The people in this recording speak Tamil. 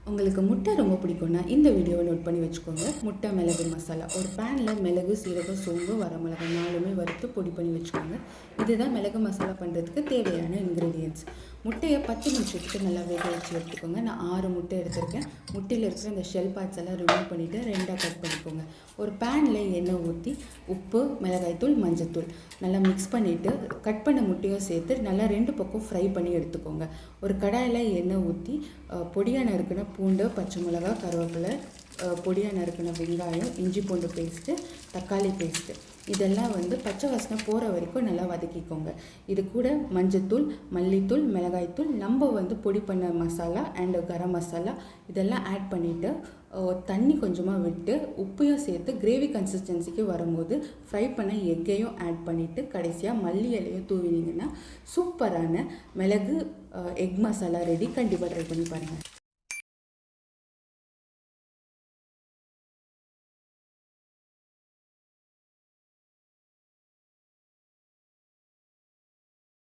உங்களுக்கு முட்டை ரொம்ப பிடிக்கும்னா இந்த வீடியோவை நோட் பண்ணி வச்சுக்கோங்க. முட்டை மிளகு மசாலா. ஒரு பேனில் மிளகு, சீரகம், சோம்பு, வரமிளகாய் 4மே வறுத்து பொடி பண்ணி வச்சுக்கோங்க. இதுதான் மிளகு மசாலா பண்ணுறதுக்கு தேவையான இன்க்ரீடியன்ட்ஸ். முட்டையை 10 நிமிஷத்துக்கு நல்லா வேக வச்சு எடுத்துக்கோங்க. நான் 6 முட்டை எடுத்திருக்கேன். முட்டையில் இருக்கிற இந்த ஷெல் பார்ட்ஸ் எல்லாம் ரிமூவ் பண்ணிவிட்டு 2ஆக கட் பண்ணிக்கோங்க. ஒரு பேனில் எண்ணெய் ஊற்றி உப்பு, மிளகாய்த்தூள், மஞ்சத்தூள் நல்லா மிக்ஸ் பண்ணிவிட்டு கட் பண்ண முட்டையும் சேர்த்து நல்லா 2 பக்கம் ஃப்ரை பண்ணி எடுத்துக்கோங்க. ஒரு கடாயில் எண்ணெய் ஊற்றி பொடியாக நறுக்கின பூண்டு, பச்சை மிளகாய், கருவேப்பிலை, பொடியாக நறுக்கின வெங்காயம், இஞ்சி பூண்டு பேஸ்ட்டு, தக்காளி பேஸ்ட்டு இதெல்லாம் பச்சை வாசனை போகிற வரைக்கும் நல்லா வதக்கிக்கோங்க. இது கூட மஞ்சத்தூள், மல்லித்தூள், மிளகாய்த்தூள், நம்ம பொடி பண்ண மசாலா அண்டு கரம் மசாலா இதெல்லாம் ஆட் பண்ணிவிட்டு தண்ணி கொஞ்சமாக விட்டு உப்பையும் சேர்த்து கிரேவி கன்சிஸ்டன்சிக்கு வரும்போது ஃப்ரை பண்ண எக்கையும் ஆட் பண்ணிவிட்டு கடைசியாக மல்லி இலையும் தூவினீங்கன்னா சூப்பரான மிளகு எக் மசாலா ரெடி. கண்டிப்பாக ட்ரை பண்ணி பாருங்கள்.